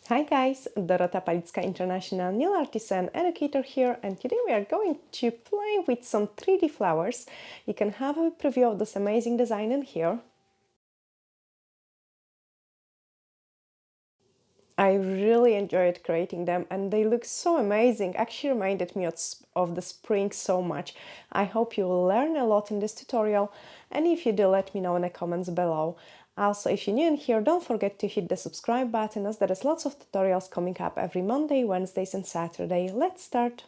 Hi guys, Dorota Palicka, International Nail Artist and Educator here, and today we are going to play with some 3D flowers. You can have a preview of this amazing design in here. I really enjoyed creating them and they look so amazing, actually reminded me of the spring so much. I hope you will learn a lot in this tutorial, and if you do, let me know in the comments below. Also, if you're new in here, don't forget to hit the subscribe button, as there is lots of tutorials coming up every Monday, Wednesdays and Saturday. Let's start!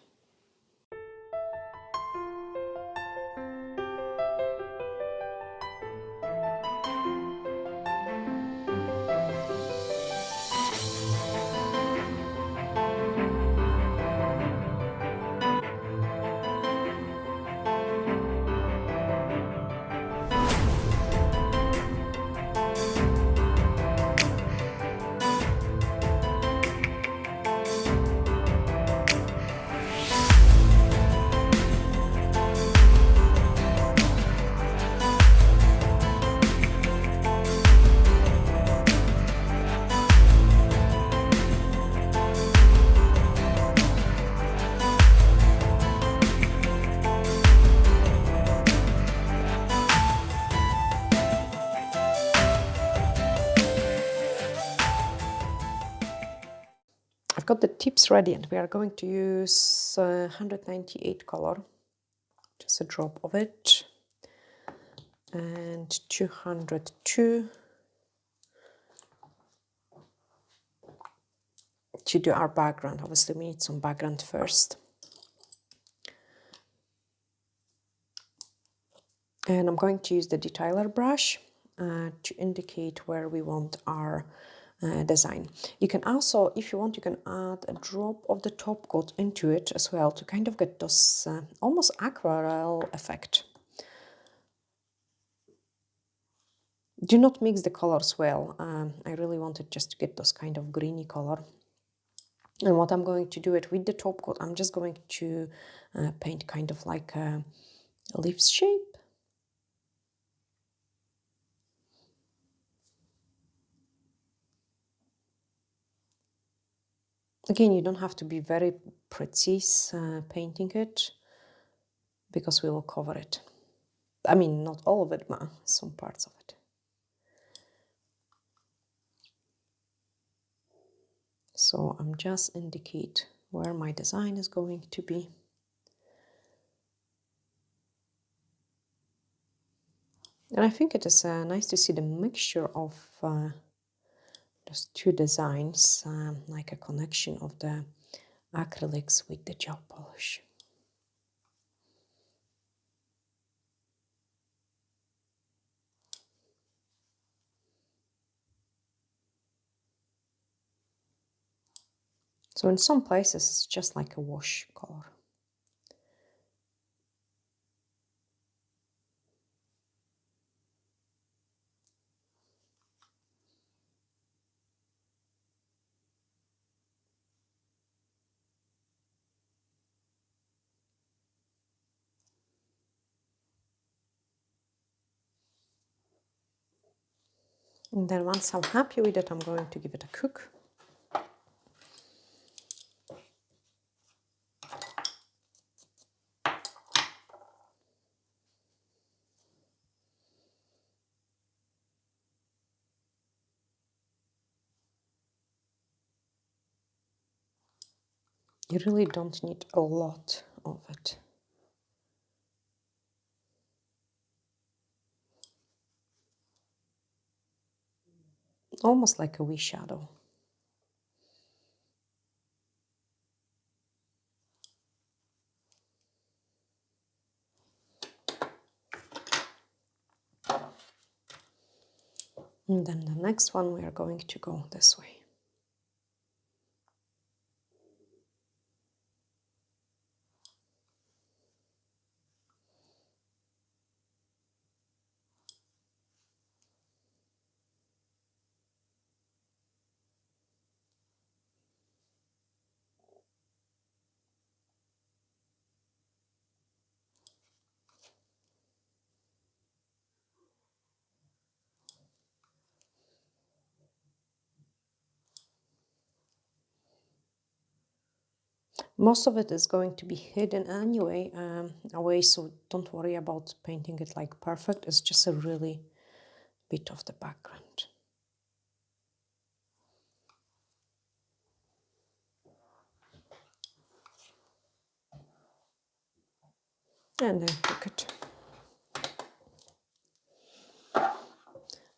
I've got the tips ready and we are going to use 198 color, just a drop of it, and 202 to do our background. Obviously we need some background first. And I'm going to use the detailer brush to indicate where we want our design. You can also, if you want, you can add a drop of the top coat into it as well to kind of get this almost aquarelle effect. Do not mix the colors well. I really wanted just to get this kind of greeny color. And what I'm going to do it with the top coat, I'm just going to paint kind of like a leaf shape. Again, you don't have to be very precise painting it, because we will cover it. I mean, not all of it, but some parts of it. So I'm just indicate where my design is going to be. And I think it is nice to see the mixture of those two designs, like a connection of the acrylics with the gel polish. So in some places it's just like a wash color. And then once I'm happy with it, I'm going to give it a cook. You really don't need a lot of it. Almost like a wee shadow. And then the next one, we are going to go this way. Most of it is going to be hidden anyway, away, so don't worry about painting it like perfect. It's just a really bit of the background. And then cook it.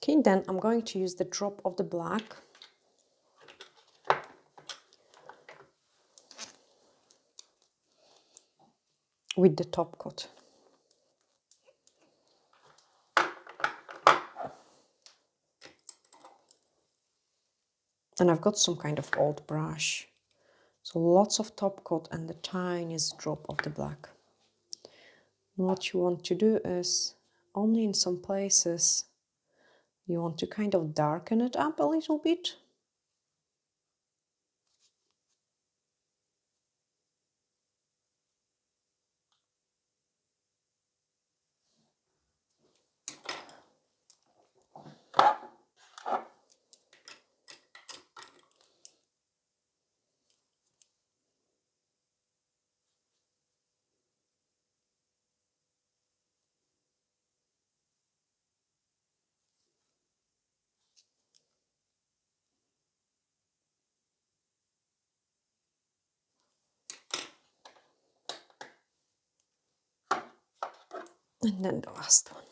Okay, then I'm going to use the drop of the black. With the top coat. And I've got some kind of old brush. So lots of top coat and the tiniest drop of the black. And what you want to do is, only in some places, you want to kind of darken it up a little bit. And then the last one.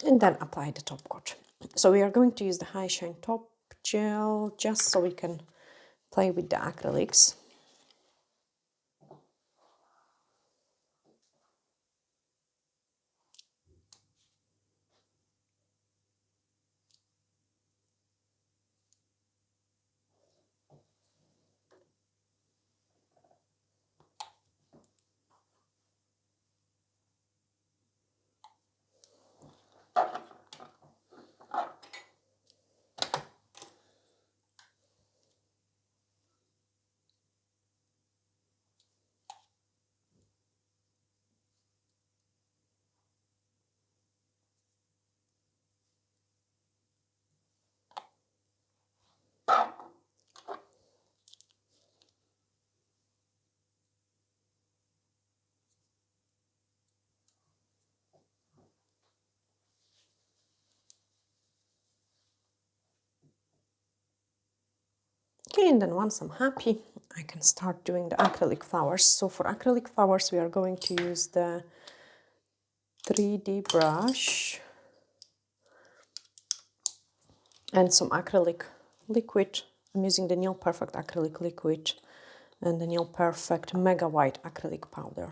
And then apply the top coat. So we are going to use the High Shine Top Gel just so we can play with the acrylics. Okay, and then once I'm happy, I can start doing the acrylic flowers. So for acrylic flowers, we are going to use the 3D brush and some acrylic liquid. I'm using the Nail Perfect acrylic liquid and the Nail Perfect Mega White acrylic powder.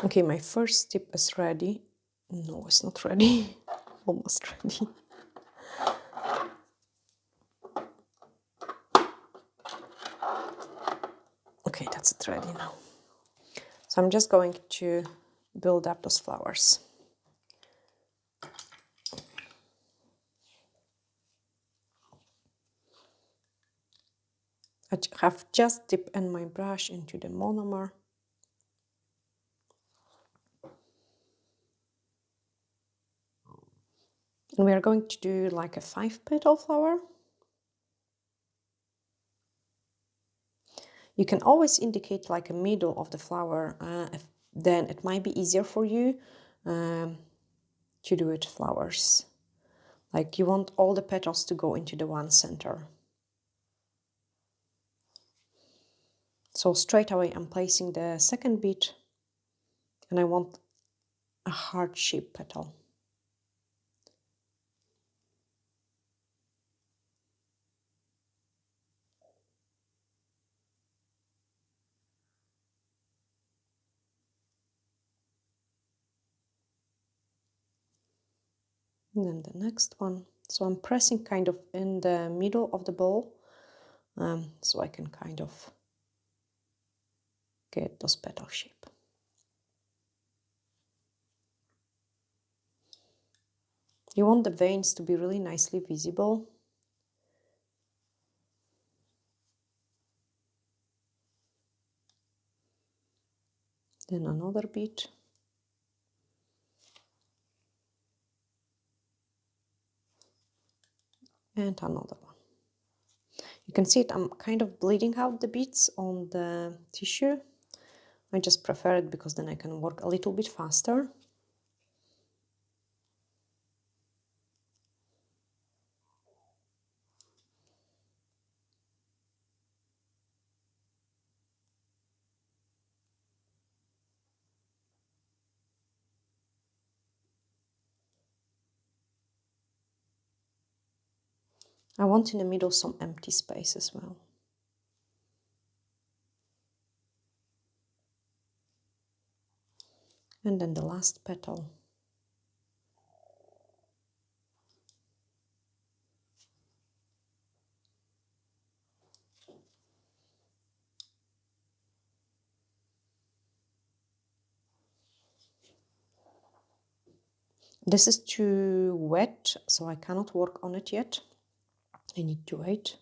Okay, my first tip is ready. No, it's not ready. Almost ready. Okay, that's it ready now. So I'm just going to build up those flowers. I have just dipped in my brush into the monomer. And we are going to do like a 5-petal flower. You can always indicate like a middle of the flower, then it might be easier for you to do it flowers. Like you want all the petals to go into the one center. So straight away I'm placing the second bead and I want a heart-shaped petal. And then the next one. So I'm pressing kind of in the middle of the bowl so I can kind of get those petal shape. You want the veins to be really nicely visible. Then another bit. And another one. You can see it, I'm kind of bleeding out the bits on the tissue. I just prefer it because then I can work a little bit faster. I want in the middle some empty space as well. And then the last petal. This is too wet, so I cannot work on it yet. I need to wait.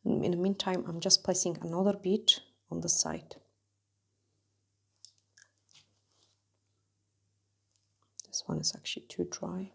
In the meantime, I'm just placing another bead on the side. This one is actually too dry.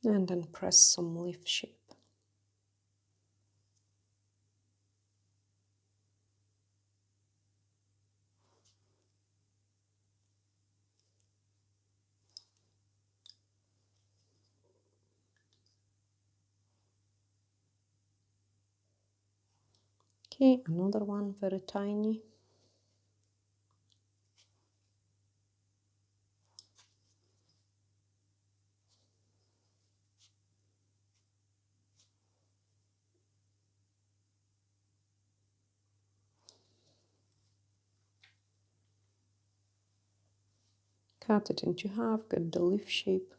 And then press some leaf shape. Okay, another one very tiny. Cut it into half, get the leaf shape.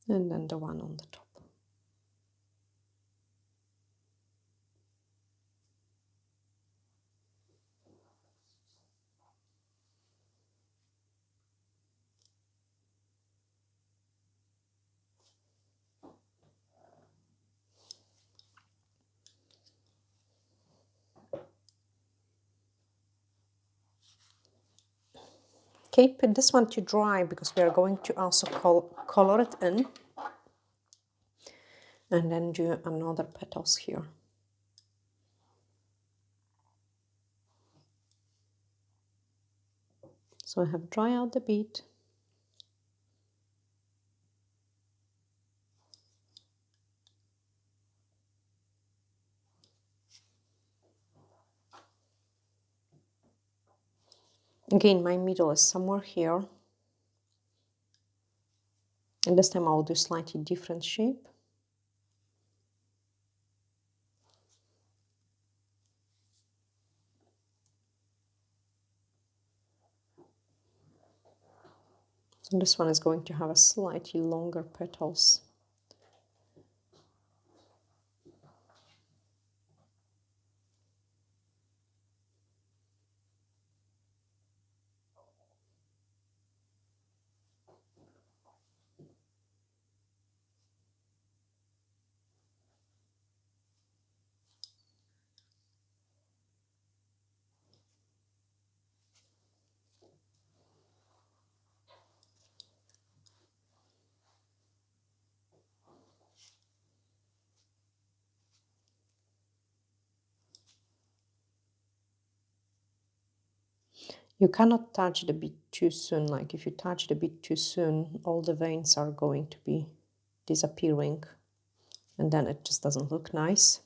And then the one on the top. Okay, put this one to dry because we are going to also color it in. And then do another petals here. So I have dry out the bead. Again, my middle is somewhere here. And this time I'll do slightly different shape. So this one is going to have a slightly longer petals. You cannot touch the bead too soon. Like if you touch the bead too soon, all the veins are going to be disappearing, and then it just doesn't look nice.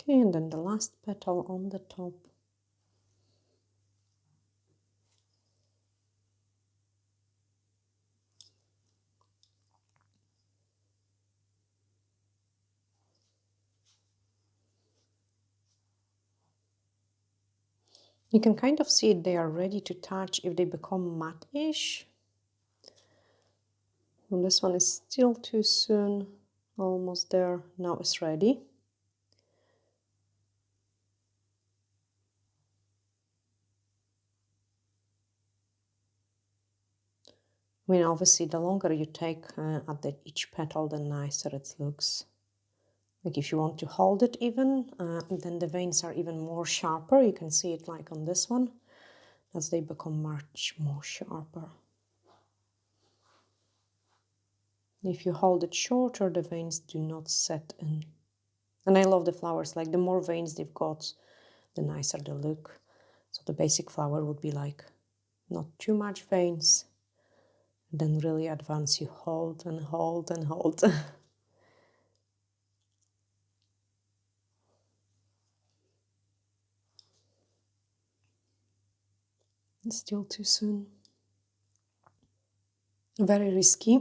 Okay, and then the last petal on the top. You can kind of see they are ready to touch if they become matte-ish. And this one is still too soon, almost there. Now it's ready. I mean, obviously, the longer you take at each petal, the nicer it looks. Like if you want to hold it even, then the veins are even more sharper. You can see it like on this one, as they become much more sharper. If you hold it shorter, the veins do not set in. And I love the flowers, like the more veins they've got, the nicer they look. So the basic flower would be like not too much veins. Then really advance, you hold and hold and hold. It's still too soon. Very risky,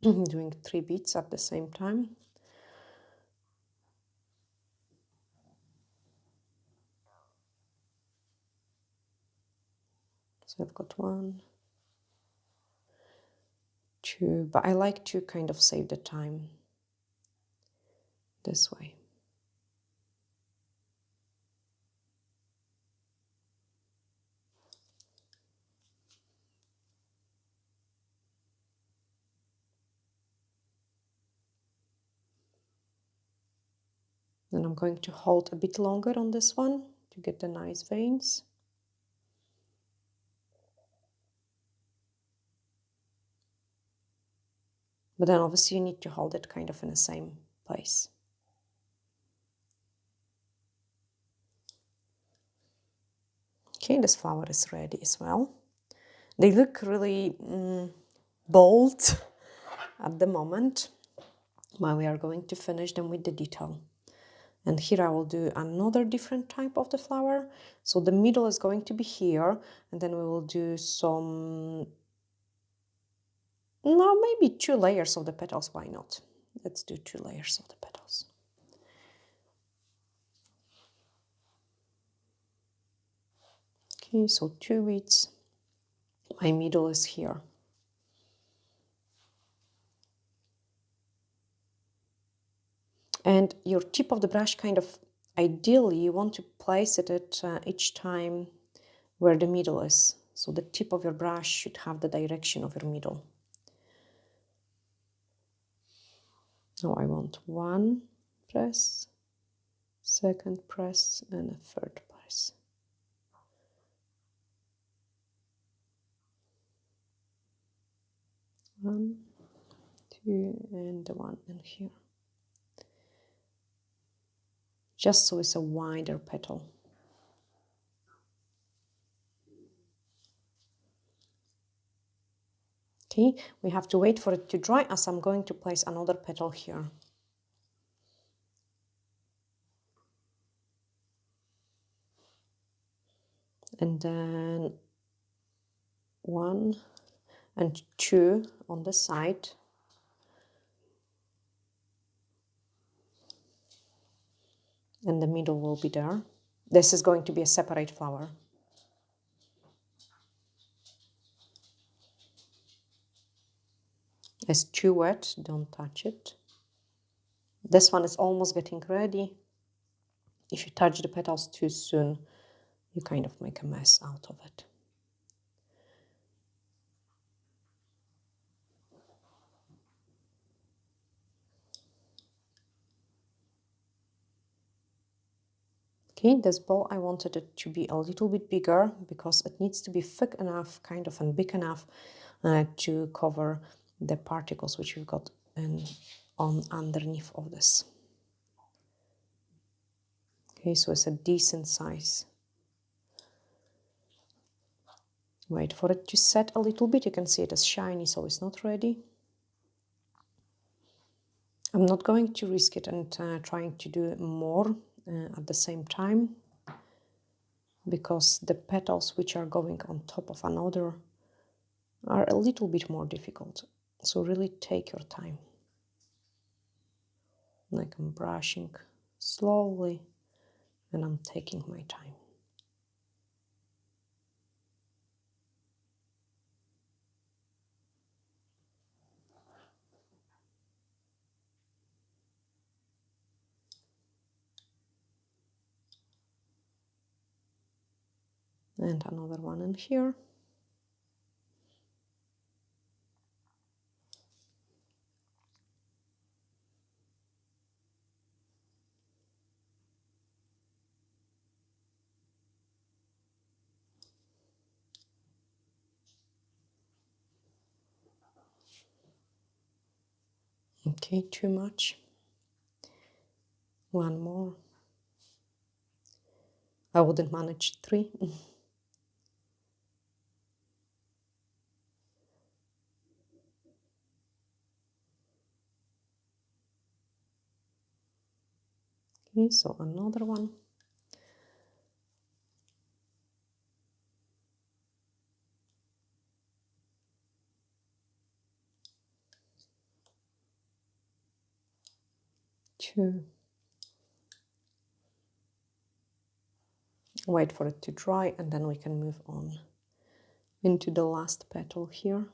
doing 3 beads at the same time. So I've got 1, 2, but I like to kind of save the time this way. Then I'm going to hold a bit longer on this one to get the nice veins. But then obviously you need to hold it kind of in the same place. Okay, this flower is ready as well. They look really bold at the moment, but we are going to finish them with the detail. And here I will do another different type of the flower. So the middle is going to be here, and then we will do some, no, maybe 2 layers of the petals, why not? Let's do 2 layers of the petals. Okay, so 2 beads. My middle is here. And your tip of the brush kind of, ideally, you want to place it at each time where the middle is. So the tip of your brush should have the direction of your middle. Now I want 1 press, 2nd press, and a 3rd press. One, 2, and the one in here. Just so it's a wider petal. Okay, we have to wait for it to dry as I'm going to place another petal here. And then 1 and 2 on the side. And the middle will be there. This is going to be a separate flower. It's too wet, don't touch it. This one is almost getting ready. If you touch the petals too soon, you kind of make a mess out of it. Okay, this bowl, I wanted it to be a little bit bigger because it needs to be thick enough, kind of, and big enough to cover the particles which we've got on underneath of this. Okay, so it's a decent size. Wait for it to set a little bit. You can see it is shiny, so it's not ready. I'm not going to risk it and trying to do more at the same time, because the petals which are going on top of another are a little bit more difficult. So really take your time. Like I'm brushing slowly and I'm taking my time. And another one in here. Okay, too much. One more. I wouldn't manage 3. Okay, so another one. Two. Wait for it to dry and then we can move on into the last petal here.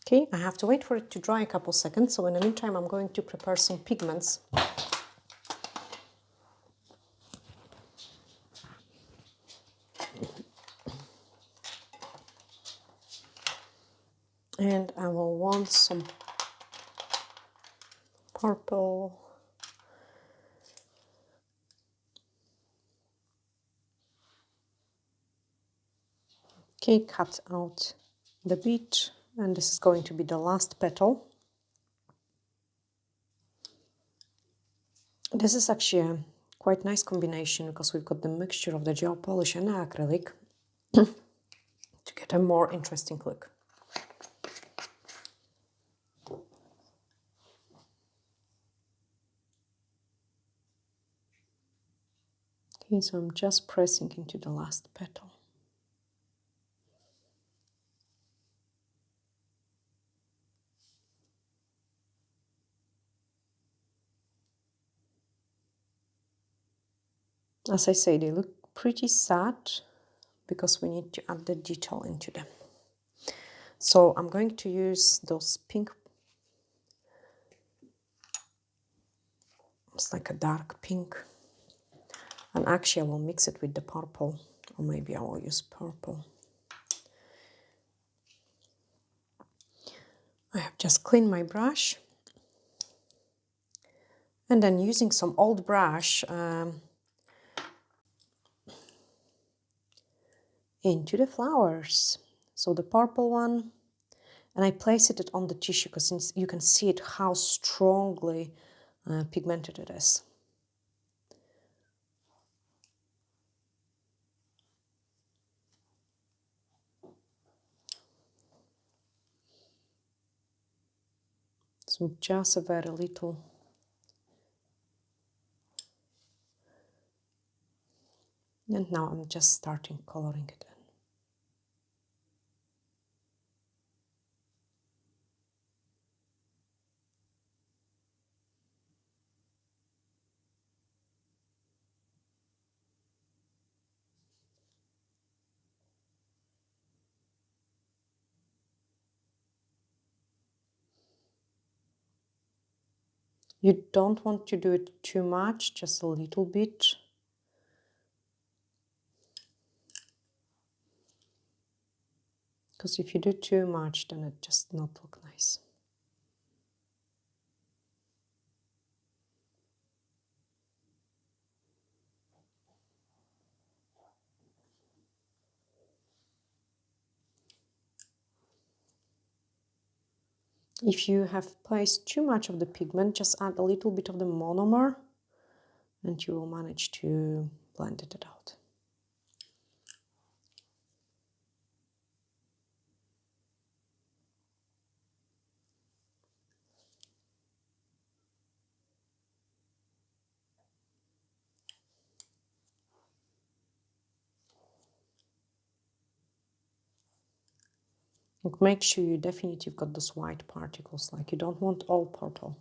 Okay, I have to wait for it to dry a couple seconds, so in the meantime I'm going to prepare some pigments. And I will want some purple. Okay, cut out the bead, and this is going to be the last petal. This is actually a quite nice combination because we've got the mixture of the gel polish and the acrylic to get a more interesting look. Okay, so I'm just pressing into the last petal. As I say, they look pretty sad because we need to add the detail into them. So I'm going to use those pink, it's like a dark pink, and actually I will mix it with the purple, or maybe I will use purple. I have just cleaned my brush, and then using some old brush into the flowers. So the purple one, and I place it on the tissue because you can see it how strongly pigmented it is. So just a very little. And now I'm just starting coloring it in. You don't want to do it too much, just a little bit. because if you do too much, then it just not look nice. If you have placed too much of the pigment, just add a little bit of the monomer and you will manage to blend it out. And make sure you definitely got those white particles, like you don't want all purple.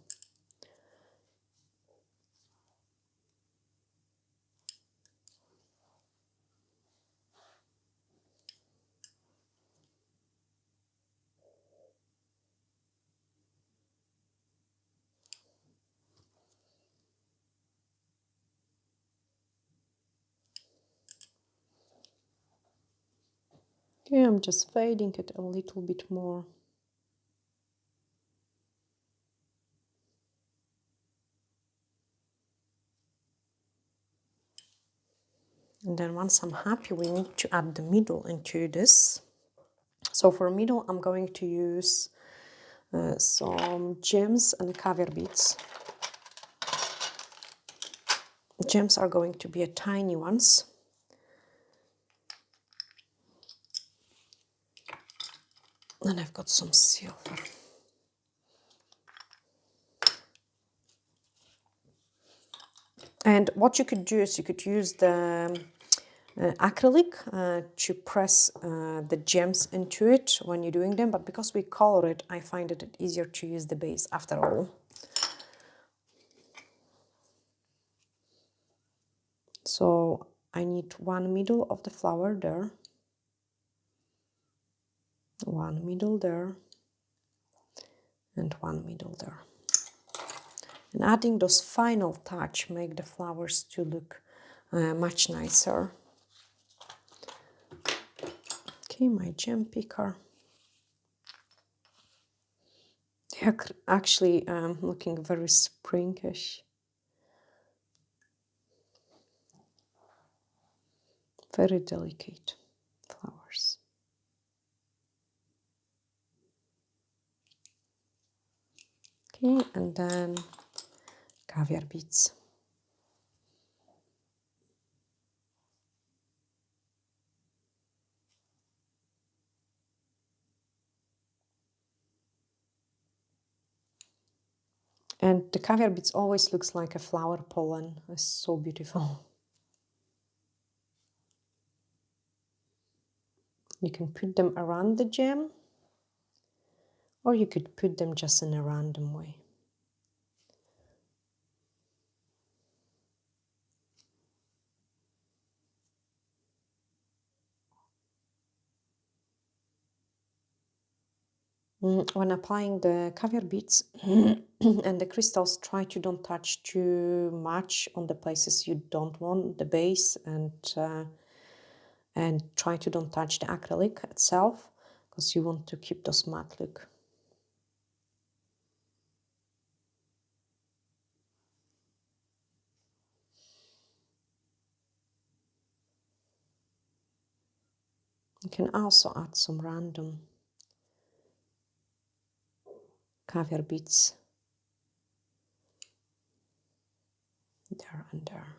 Okay, I'm just fading it a little bit more. And then once I'm happy, we need to add the middle into this. So for middle, I'm going to use some gems and caviar beads. Gems are going to be a tiny ones. And I've got some silver. And what you could do is you could use the acrylic to press the gems into it when you're doing them, but because we color it, I find it easier to use the base after all. So I need one middle of the flower there, one middle there, and one middle there. And adding those final touch make the flowers to look much nicer. Okay, my gem picker. They're actually looking very springish. Very delicate flowers. Okay, and then caviar beads. And the caviar beads always looks like a flower pollen. It's so beautiful. You can put them around the gem, or you could put them just in a random way. When applying the caviar beads and the crystals, try to don't touch too much on the places you don't want the base, and try to don't touch the acrylic itself, because you want to keep those matte look. You can also add some random caviar beads there and there.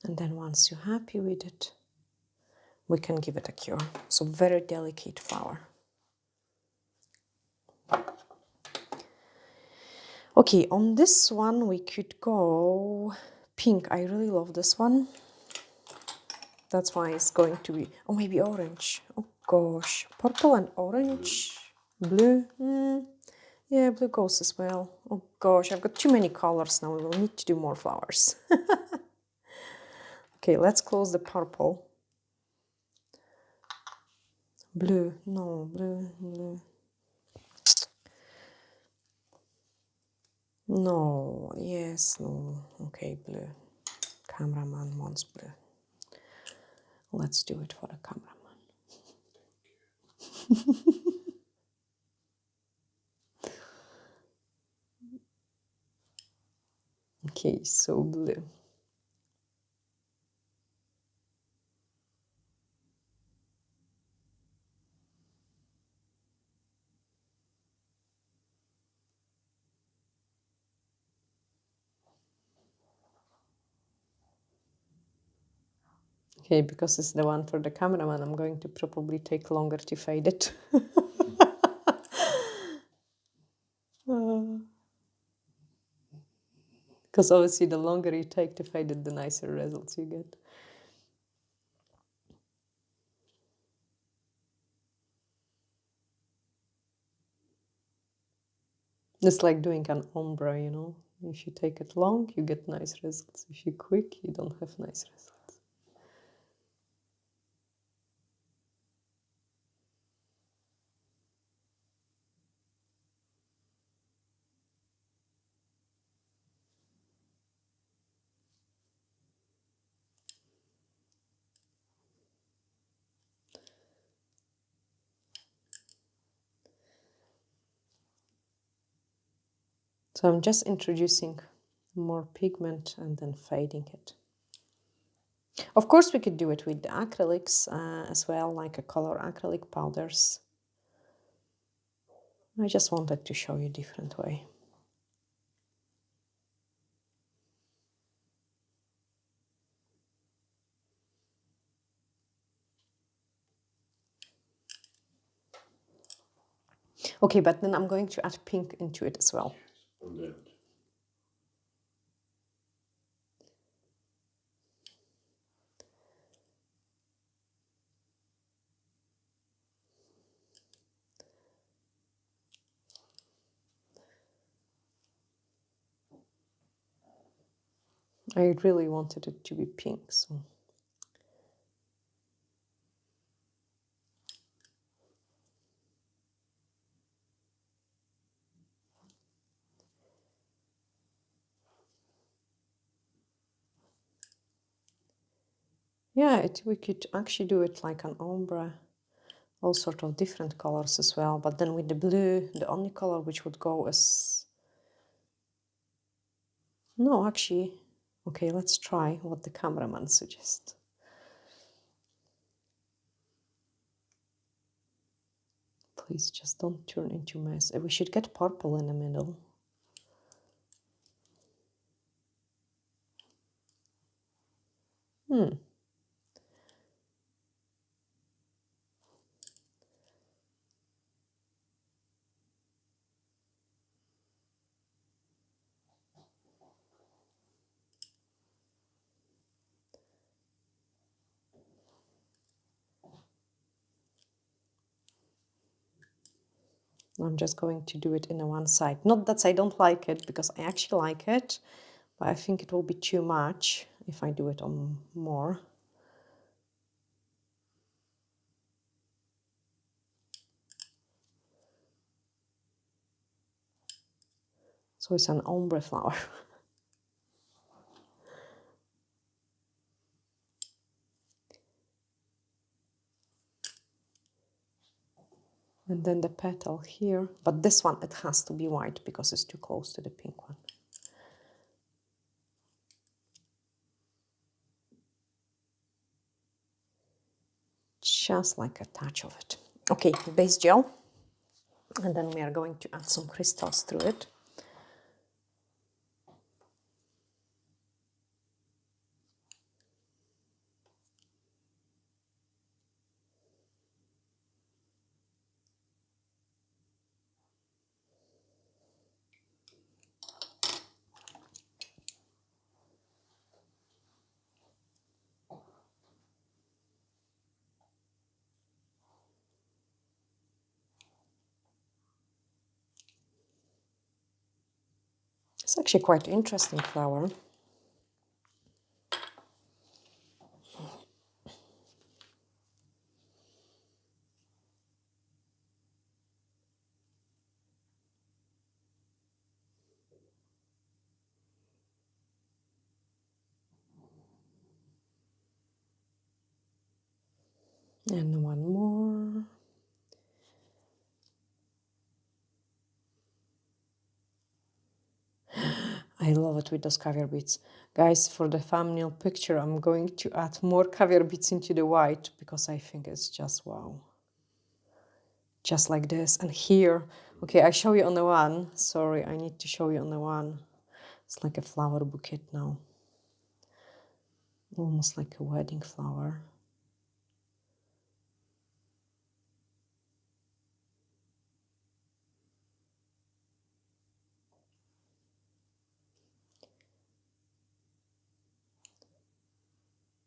And then once you're happy with it, we can give it a cure. So very delicate flower. Okay, on this one we could go pink. I really love this one. That's why it's going to be, or maybe orange. Oh gosh, purple and orange, blue. Yeah, blue goes as well. Oh gosh, I've got too many colors now. We will need to do more flowers. Okay, let's close the purple. Blue, no, blue. No, yes, no. Okay, blue. Cameraman wants blue. Let's do it for the cameraman. Okay, so blue. Okay, because it's the one for the cameraman, I'm going to probably take longer to fade it. Because obviously the longer you take to fade it, the nicer results you get. It's like doing an ombre, you know. If you take it long, you get nice results. If you quick, you don't have nice results. So I'm just introducing more pigment and then fading it. Of course, we could do it with the acrylics as well, like a color acrylic powders. I just wanted to show you a different way. Okay, but then I'm going to add pink into it as well. I really wanted it to be pink, so. Yeah, we could actually do it like an ombre, all sort of different colors as well. But then with the blue, the only color which would go is... No, actually, okay, let's try what the cameraman suggests. Please just don't turn into mess. We should get purple in the middle. I'm just going to do it in one side. Not that I don't like it, because I actually like it, but I think it will be too much if I do it on more. So it's an ombre flower. And then the petal here. But this one, it has to be white because it's too close to the pink one. Just like a touch of it. Okay, base gel. And then we are going to add some crystals through it. It's actually quite interesting flower. And one more. I love it with those caviar beads. Guys, for the thumbnail picture, I'm going to add more caviar beads into the white because I think it's just wow. Just like this. And here, okay, I show you on the one. Sorry, I need to show you on the one. It's like a flower bouquet now. Almost like a wedding flower.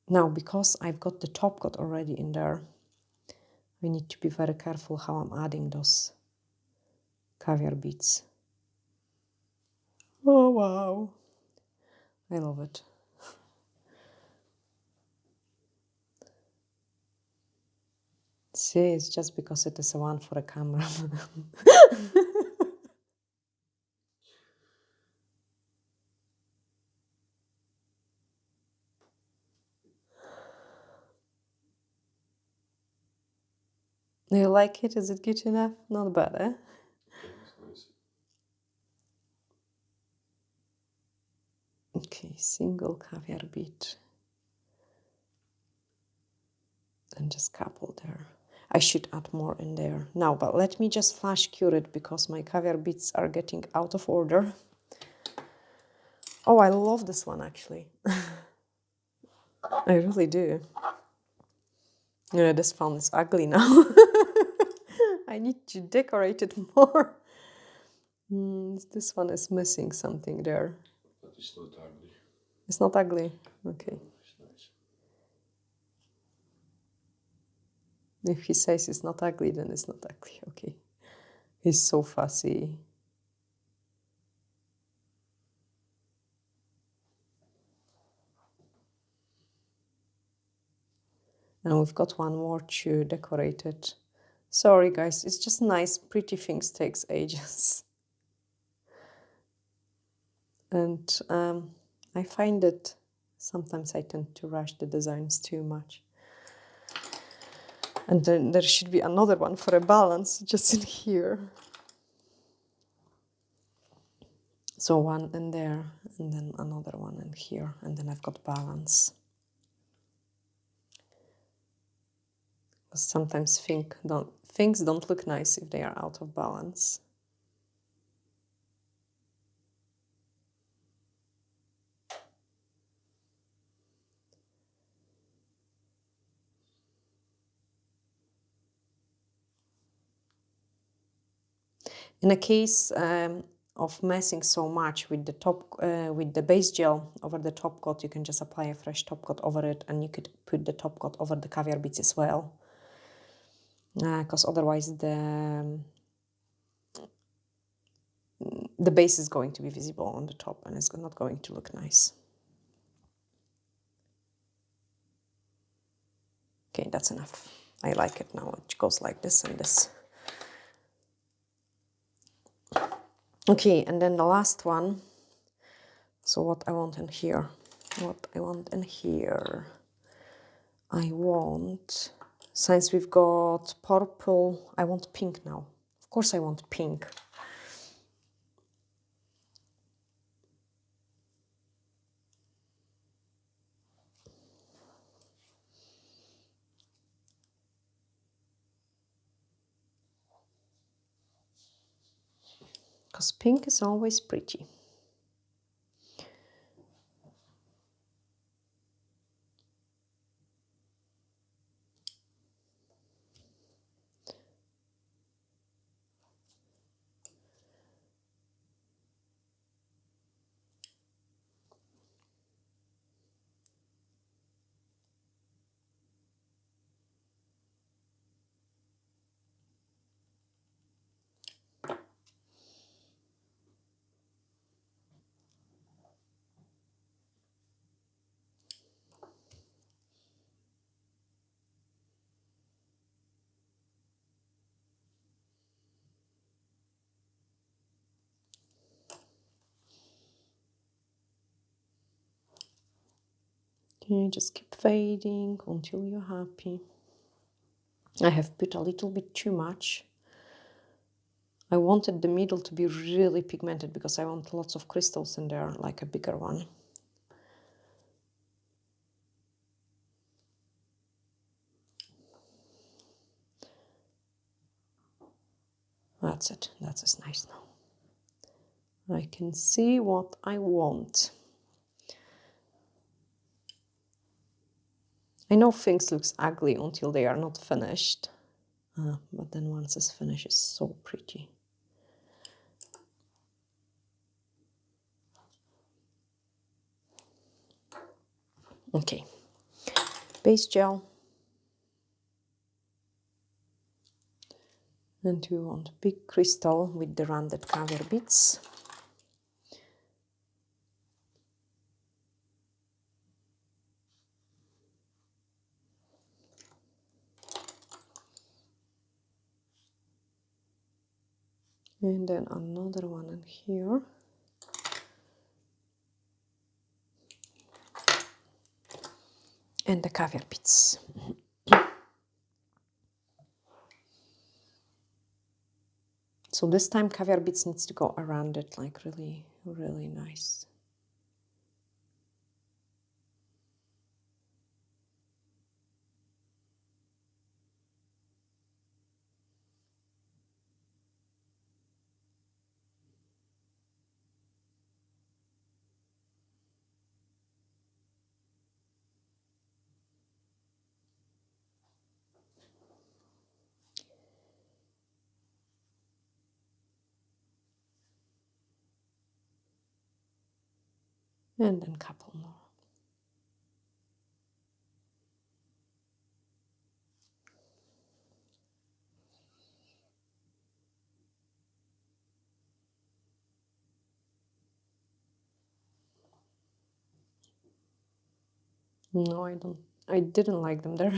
Now, because I've got the top coat already in there, I need to be very careful how I'm adding those caviar beads. Oh, wow. I love it. See, it's just because it is a one for a camera. Do you like it? Is it good enough? Not bad, eh? Okay, single caviar bead. And just couple there. I should add more in there. Now, but let me just flash cure it because my caviar beads are getting out of order. Oh, I love this one actually. I really do. Yeah, this phone is ugly now. I need to decorate it more. This one is missing something there. But it's not ugly. It's not ugly? Okay. It's nice. If he says it's not ugly, then it's not ugly. Okay. He's so fussy. And we've got one more to decorate it. Sorry guys, it's just nice. Pretty things takes ages. And I find that sometimes I tend to rush the designs too much. And then there should be another one for a balance just in here. So one in there and then another one in here, and then I've got balance. Sometimes things don't look nice if they are out of balance. In a case of messing so much with the base gel over the top coat, you can just apply a fresh top coat over it, and you could put the top coat over the caviar beads as well. Because otherwise the base is going to be visible on the top and it's not going to look nice. Okay, that's enough. I like it now. It goes like this and this. Okay, and then the last one. So what I want in here. I want, since we've got purple, I want pink now. Of course I want pink. Because pink is always pretty. Okay, just keep fading until you're happy. I have put a little bit too much. I wanted the middle to be really pigmented because I want lots of crystals in there, like a bigger one. That's it. That's as nice now. I can see what I want. I know things looks ugly until they are not finished. But then once it's finished, it's so pretty. Okay, base gel. And we want big crystal with the rounded caviar bits. And then another one in here. And the caviar bits. So this time caviar bits needs to go around it, like really, really nice. And then a couple more. No, I don't. I didn't like them there.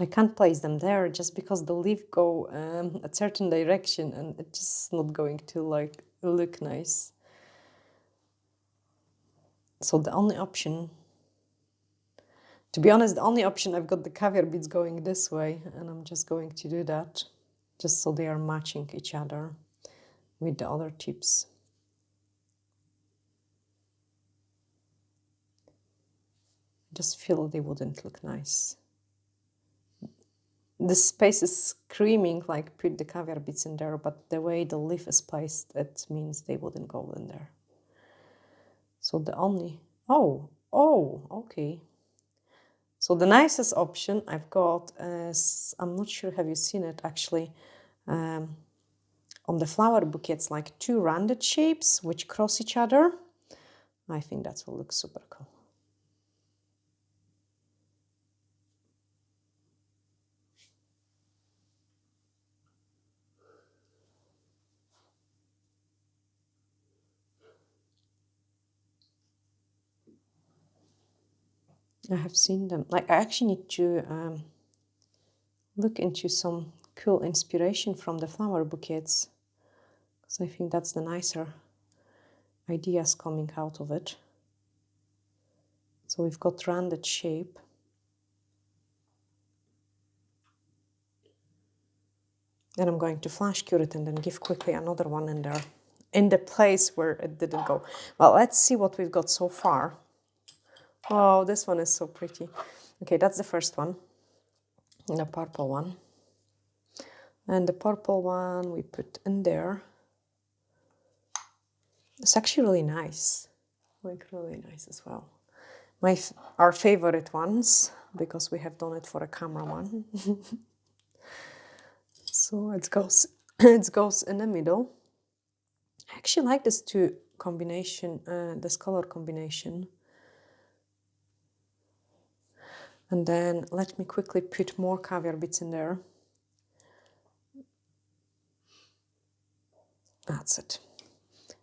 I can't place them there just because the leaf go a certain direction and it's just not going to like look nice. So the only option, to be honest, the only option, I've got the caviar beads going this way and I'm just going to do that just so they are matching each other with the other tips. I just feel they wouldn't look nice. This space is screaming like put the caviar beads in there, but the way the leaf is placed, it means they wouldn't go in there. So the only, oh, okay. So the nicest option I've got is, I'm not sure, have you seen it actually, on the flower bouquets, like two rounded shapes which cross each other. I think that will look super cool. I have seen them. Like, I actually need to look into some cool inspiration from the flower bouquets, because I think that's the nicer ideas coming out of it. So we've got rounded shape. And I'm going to flash cure it and then give quickly another one in there, in the place where it didn't go. Well, let's see what we've got so far. Oh, this one is so pretty. Okay, that's the first one. And the purple one. And the purple one we put in there. It's actually really nice. Like really nice as well. Our favorite ones, because we have done it for a camera one. So it goes it goes in the middle. I actually like this two combination, this color combination. And then let me quickly put more caviar bits in there. That's it.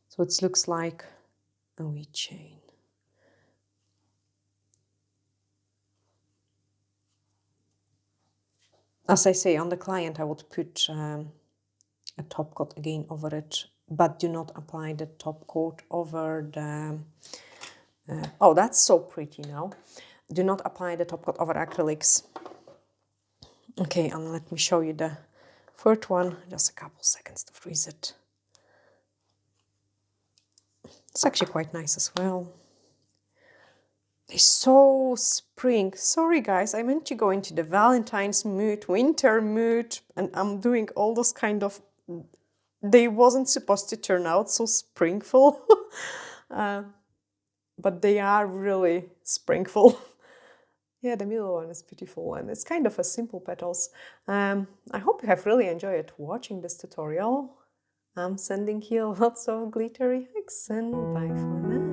So it looks like a V chain. As I say, on the client I would put a top coat again over it, but do not apply the top coat over the... oh, that's so pretty now. Do not apply the top coat over acrylics. Okay, and let me show you the third one. Just a couple seconds to freeze it. It's actually quite nice as well. They're so spring. Sorry guys, I meant to go into the Valentine's mood, winter mood, and I'm doing all those kind of... They wasn't supposed to turn out so springful, but they are really springful. Yeah, the middle one is beautiful and it's kind of a simple petals. I hope you have really enjoyed watching this tutorial. I'm sending you lots of glittery hugs and bye for now.